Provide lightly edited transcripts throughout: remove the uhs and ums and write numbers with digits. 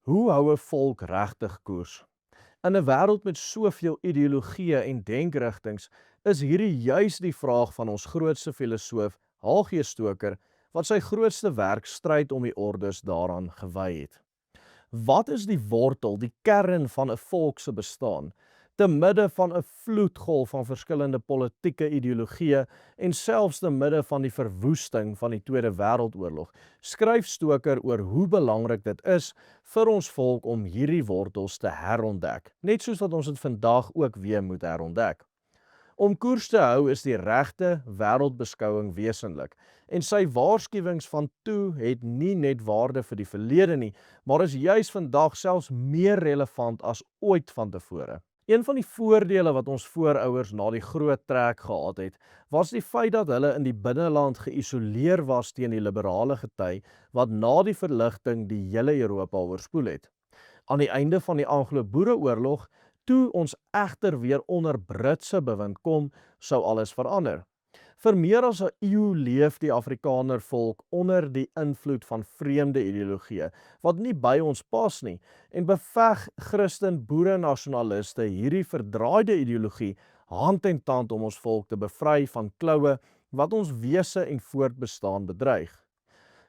Hoe hou 'n volk regtig koers? In 'n wêreld met soveel ideologieë en denkrigtinge, is hierdie juis die vraag van ons grootste filosoof, H.G. Stoker, wat sy grootste werk Stryd om die Ordes daaraan gewy het. Wat is die wortel, die kern van 'n volk se bestaan, te midde van 'n vloedgolf van verskillende politieke ideologieë en selfs te midde van die verwoesting van die Tweede Wêreldoorlog? Skryf Stoker oor hoe belangrik dit is vir ons volk om hierdie wortels te herontdek, net soos wat ons dit vandag ook weer moet herontdek. Om koers te hou is die regte wêreldbeskouing wesenlik, en sy waarskuwings van toe het nie net waarde vir die verlede nie, maar is juis vandag selfs meer relevant as ooit vantevore. Een van die voordele wat ons voorouers na die groot trek gehad het, was die feit dat hulle in die binneland geïsoleer was teen die liberale gety wat na die verligting die hele Europa oorspoel het. Aan die einde van die Anglo-Boereoorlog, toe ons egter weer onder Britse bewind kom, sou alles verander. Vir meer as 'n eeu leef die Afrikaner volk onder die invloed van vreemde ideologieë, wat nie by ons pas nie, en beveg Christen boere-nasionaliste hierdie verdraaide ideologie hand en tand om ons volk te bevry van kloue wat ons wese en voortbestaan bedreig.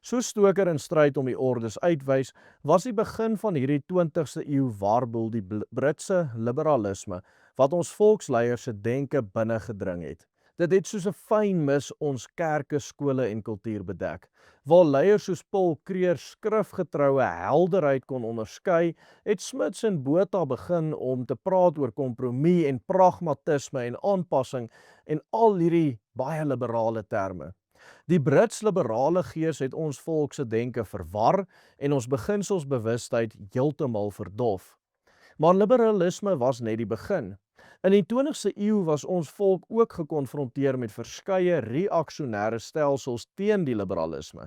So Stoker in Stryd om die Ordes uitwys, was die begin van hierdie 20ste eeu waarboel die Britse liberalisme wat ons volksleiers se denke binne gedring het. Dit het soos 'n fyn mis ons kerke, skole en kultuur bedek. Waar leiers soos Paul Creer skrifgetroue helderheid kon onderskei, het Smuts en Botha begin om te praat oor kompromie en pragmatisme en aanpassing en al hierdie baie liberale terme. Die Brits liberale gees het ons volk se denke verwar en ons beginselsbewustheid heeltemal verdof. Maar liberalisme was net die begin. In die 20ste eeu was ons volk ook gekonfronteer met verskeie reaksionêre stelsels teen die liberalisme: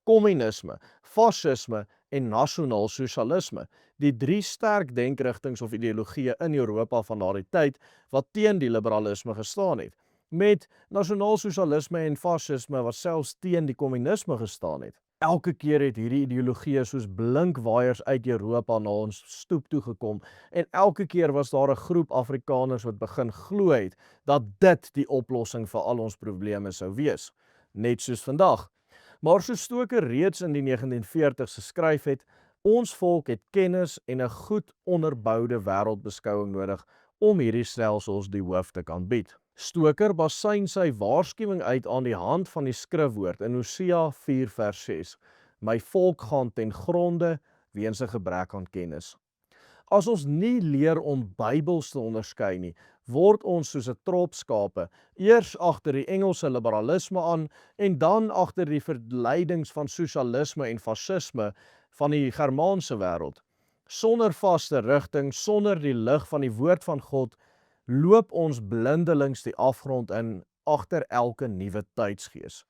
kommunisme, fasisme en nasionaal-sosialisme, die drie sterk denkrigtinge of ideologieë in Europa van daardie tyd wat teen die liberalisme gestaan het, met nasionaal-sosialisme en fasisme wat selfs teen die kommunisme gestaan het. Elke keer het hierdie ideologieë soos blinkwaaiers uit Europa na ons stoep toe gekom en elke keer was daar 'n groep Afrikaners wat begin glo het dat dit die oplossing vir al ons probleme sou wees, net soos vandag. Maar soos Stoker reeds in die 1940s geskryf het, ons volk het kennis en 'n goed onderboude wêreldbeskouing nodig om hierdie stelsels die hoof te kan bied. Stoker basyn sy waarskuwing uit aan die hand van die skrifwoord in Hosea 4 vers 6. My volk gaan ten gronde weens 'n gebrek aan kennis. As ons nie leer om Bybels te onderskei nie, word ons soos 'n trop skape, eers agter die Engelse liberalisme aan en dan agter die verleidings van sosialisme en fasisme van die Germaanse wêreld. Sonder vaste rigting, sonder die lig van die woord van God, loop ons blindelings die afgrond in agter elke nuwe tydsgees.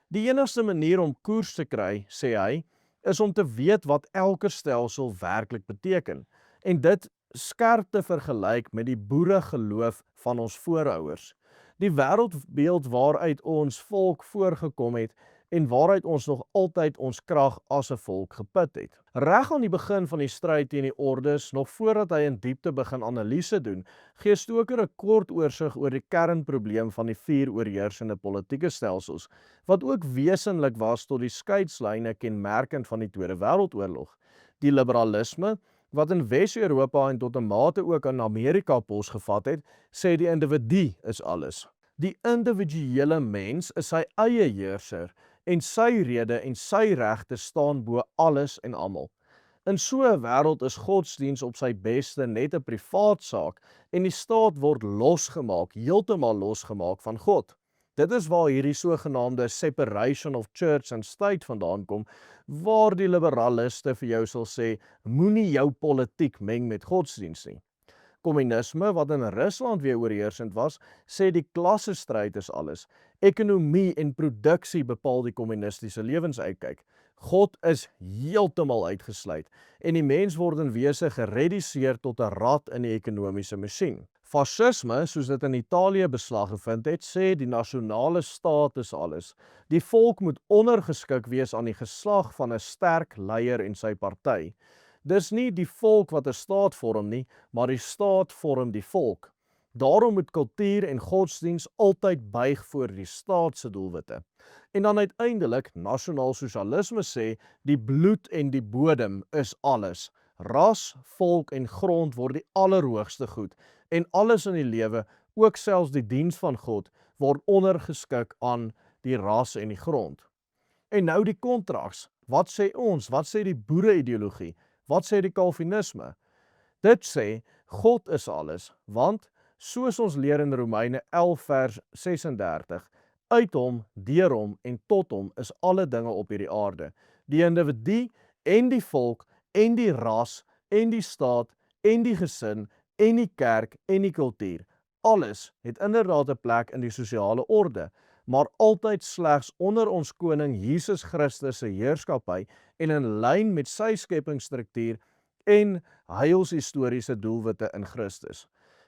Die enigste manier om koers te kry, sê hy, is om te weet wat elke stelsel werklik beteken en dit skerp te vergelyk met die boeregeloof van ons voorouers. Die wêreldbeeld waaruit ons volk voorgekom het en waaruit ons nog altyd ons krag as 'n volk geput het. Reg aan die begin van die stryd teen die ordes, nog voordat hy in diepte begin analise doen, gee Stoker 'n kort oorsig oor die kernprobleem van die vier oorheersende politieke stelsels, wat ook wesenlik was tot die skeidslyne kenmerkend van die Tweede Wêreldoorlog. Die liberalisme, wat in Wes-Europa en tot 'n mate ook in Amerika posgevat het, sê die individu is alles. Die individuele mens is sy eie heerser en sy rede en sy regte staan bo alles en almal. In so 'n wêreld is godsdiens op sy beste net 'n privaat saak en die staat word losgemaak, heeltemal losgemaak van God. Dit is waar hierdie sogenaamde separation of church and state vandaan kom, waar die liberaliste vir jou sal sê, moenie jou politiek meng met godsdiens nie. Kommunisme, wat in Rusland weer oorheersend was, sê die klassestryd is alles. Ekonomie en produksie bepaal die kommunistiese lewensuitkyk. God is heeltemal uitgesluit en die mens word in wese gereduseer tot 'n rad in die ekonomiese masjien. Fasisme, soos dit in Italië beslag gevind het, sê die nasionale staat is alles. Die volk moet ondergeskik wees aan die geslag van 'n sterk leier en sy party. Dis nie die volk wat 'n staat vorm nie, maar die staat vorm die volk. Daarom moet kultuur en godsdiens altyd buig voor die staat se doelwitte. En dan uiteindelik, nasionaal sosialisme sê, die bloed en die bodem is alles. Ras, volk en grond word die allerhoogste goed en alles in die lewe, ook selfs die diens van God, word ondergeskik aan die ras en die grond. En nou die kontras. Wat sê ons? Wat sê die boere-ideologie? Wat sê die Calvinisme? Dit sê, God is alles, want soos ons leer in Romeine 11 vers 36, uit hom, deur hom en tot hom is alle dinge op hierdie aarde. Die individu en die volk en die ras en die staat en die gesin en die kerk en die kultuur. Alles het inderdaad 'n plek in die sosiale orde, maar altyd slegs onder ons koning Jesus Christus se heerskappy en in lyn met sy skepingsstruktuur en heilshistoriese doelwitte in Christus.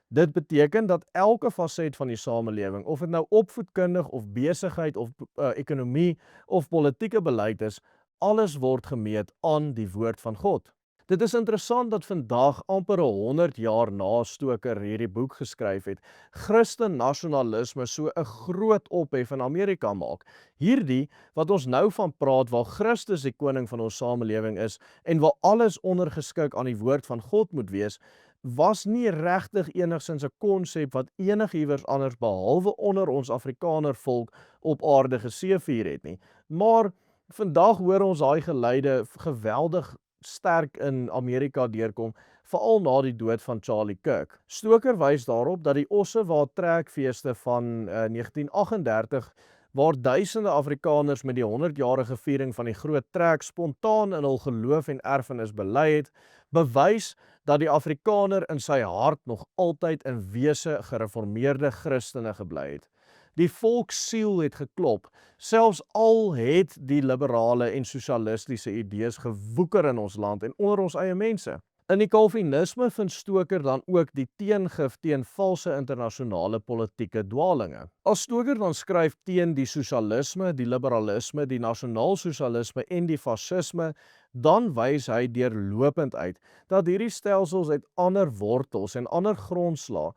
Dit beteken dat elke faset van die samelewing, of dit nou opvoedkundig of besigheid of ekonomie of politieke beleid is, alles word gemeet aan die woord van God. Dit is interessant dat vandag, amper 100 jaar na Stoker hierdie boek geskryf het, Christen nasionalisme so 'n groot ophef in Amerika maak. Hierdie wat ons nou van praat, waar Christus die koning van ons samelewing is en waar alles ondergeskik aan die woord van God moet wees, was nie regtig enigsins 'n konsep wat enigiewers anders behalwe onder ons Afrikaner volk op aarde geseëvier het nie. Maar vandag hoor ons daai geluide geweldig sterk in Amerika deurkom, veral na die dood van Charlie Kirk. Stoker wys daarop dat die Ossewaard trekfeeste van 1938, waar duisende Afrikaners met die 100-jarige viering van die groot trek spontaan in hul geloof en erfenis bely het, bewys dat die Afrikaner in sy hart nog altyd in wese gereformeerde Christene gebly het. Die volksiel het geklop, selfs al het die liberale en sosialistiese idees gewoeker in ons land en onder ons eie mense. In die Calvinisme vind Stoker dan ook die teengif teen valse internasionale politieke dwalinge. As Stoker dan skryf teen die sosialisme, die liberalisme, die nasionaalsosialisme en die fasisme, dan wys hy deurlopend uit dat hierdie stelsels uit ander wortels en ander grondslae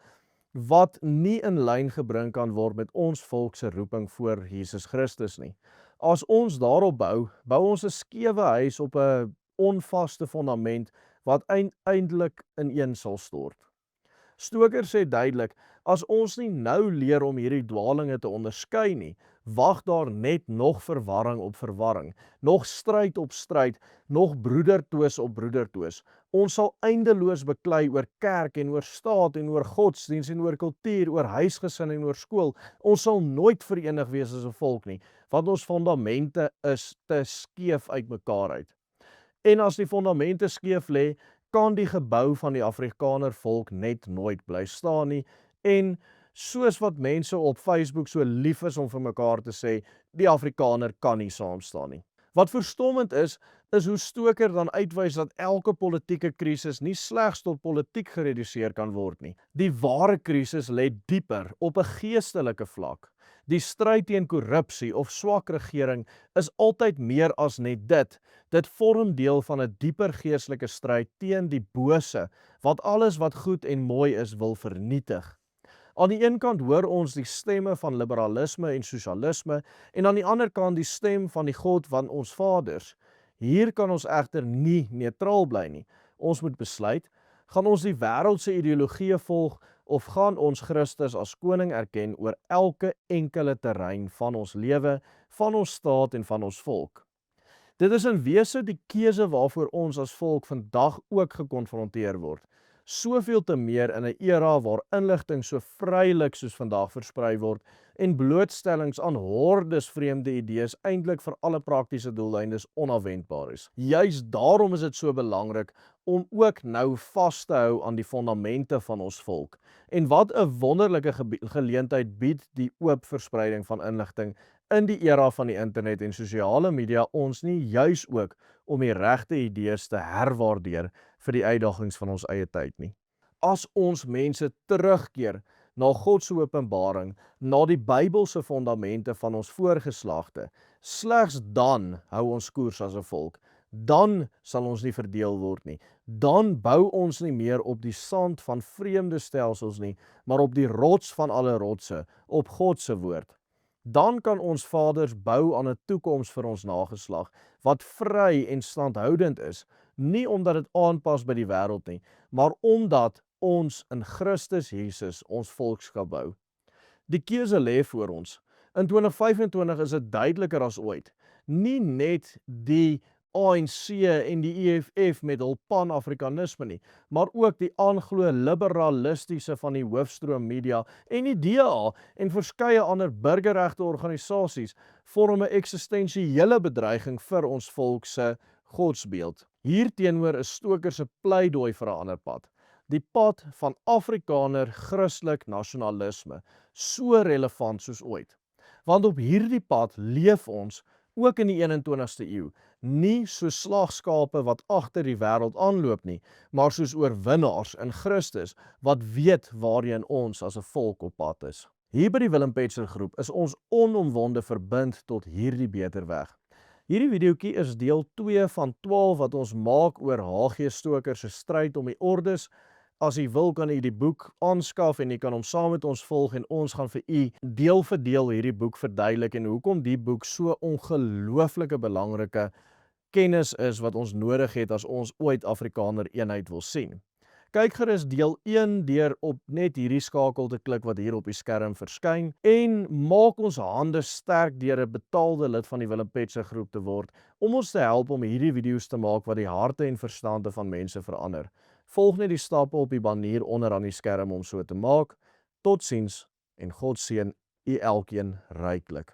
wat nie in lyn gebring kan word met ons volk se roeping voor Jesus Christus nie. As ons daarop bou, bou ons 'n skewe huis op 'n onvaste fondament wat uiteindelik ineen sal stort. Stoker sê duidelik, as ons nie nou leer om hierdie dwalinge te onderskei nie, wag daar net nog verwarring op verwarring, nog stryd op stryd, nog broedertwis op broedertwis. Ons sal eindeloos beklei oor kerk en oor staat en oor godsdiens en oor kultuur, oor huisgesin en oor skool. Ons sal nooit verenig wees as 'n volk nie, want ons fondamente is te skeef uitmekaar uit. En as die fondamente skeef lê, kan die gebou van die Afrikaner volk net nooit bly staan nie. En soos wat mense op Facebook so lief is om vir mekaar te sê, die Afrikaner kan nie saam staan nie. Wat verstommend is hoe Stoker dan uitwys dat elke politieke krisis nie slegs tot politiek gereduseer kan word nie. Die ware krisis lê dieper, op 'n geestelike vlak. Die stryd teen korrupsie of swak regering is altyd meer as net dit. Dit vorm deel van 'n dieper geestelike stryd teen die bose, wat alles wat goed en mooi is wil vernietig. Aan die een kant hoor ons die stemme van liberalisme en sosialisme en aan die ander kant die stem van die God van ons vaders. Hier kan ons egter nie neutraal bly nie. Ons moet besluit, gaan ons die wêreldse ideologieë volg of gaan ons Christus as koning erken oor elke enkele terrein van ons lewe, van ons staat en van ons volk? Dit is in wese die keuse waarvoor ons as volk vandag ook gekonfronteer word. Soveel te meer in 'n era waar inligting so vrylik soos vandag versprei word en blootstellings aan hordes vreemde idees eintlik vir alle praktiese doeleindes onafwendbaar is. Juis daarom is dit so belangrik om ook nou vas te hou aan die fondamente van ons volk. En wat 'n wonderlike geleentheid bied die oop verspreiding van inligting in die era van die internet en sosiale media ons nie juis ook om die regte idees te herwaardeer vir die uitdagings van ons eie tyd nie. As ons mense terugkeer na God se openbaring, na die Bybelse fondamente van ons voorgeslagte, slegs dan hou ons koers as 'n volk. dan sal ons nie verdeel word nie. Dan bou ons nie meer op die sand van vreemde stelsels nie, maar op die rots van alle rotse, op God se woord. Dan kan ons vaders bou aan 'n toekoms vir ons nageslag, wat vry en standhoudend is, nie omdat dit aanpas by die wêreld nie, maar omdat ons in Christus Jesus ons volkskap bou. Die keuse lê voor ons. In 2025 is dit duideliker as ooit. Nie net die ANC en die EFF met hul pan-Afrikanisme nie, maar ook die Anglo-liberalistiese van die hoofstroom media en die DA en verskeie ander burgerregte organisasies vorm 'n eksistensiële bedreiging vir ons volk se godsbeeld. Hierteenoor is Stoker se pleidooi vir 'n ander pad. Die pad van Afrikaner Christelik nasionalisme, so relevant soos ooit. Want op hierdie pad leef ons ook in die 21ste eeu, nie soos slagskape wat agter die wêreld aanloop nie, maar soos oorwinnaars in Christus wat weet waarheen ons as 'n volk op pad is. Hier by die Willem Petzer groep is ons onomwonde verbind tot hierdie beter weg. Hierdie videoetjie is deel 2 van 12 wat ons maak oor H.G. Stoker se stryd om die ordes. As u wil kan u die boek aanskaf en u kan hom saam met ons volg en ons gaan vir u deel vir deel hierdie boek verduidelik en hoekom die boek so ongelooflike belangrike kennis is wat ons nodig het as ons ooit Afrikaner eenheid wil sien. Kyk gerus deel 1 deur op net hierdie skakel te klik wat hier op die skerm verskyn en maak ons hande sterk deur 'n betaalde lid van die Willem Petzer groep te word om ons te help om hierdie video's te maak wat die harte en verstande van mense verander. Volg net die stappe op die banner onder aan die skerm om so te maak. Totsiens en God seën u elkeen ryklik.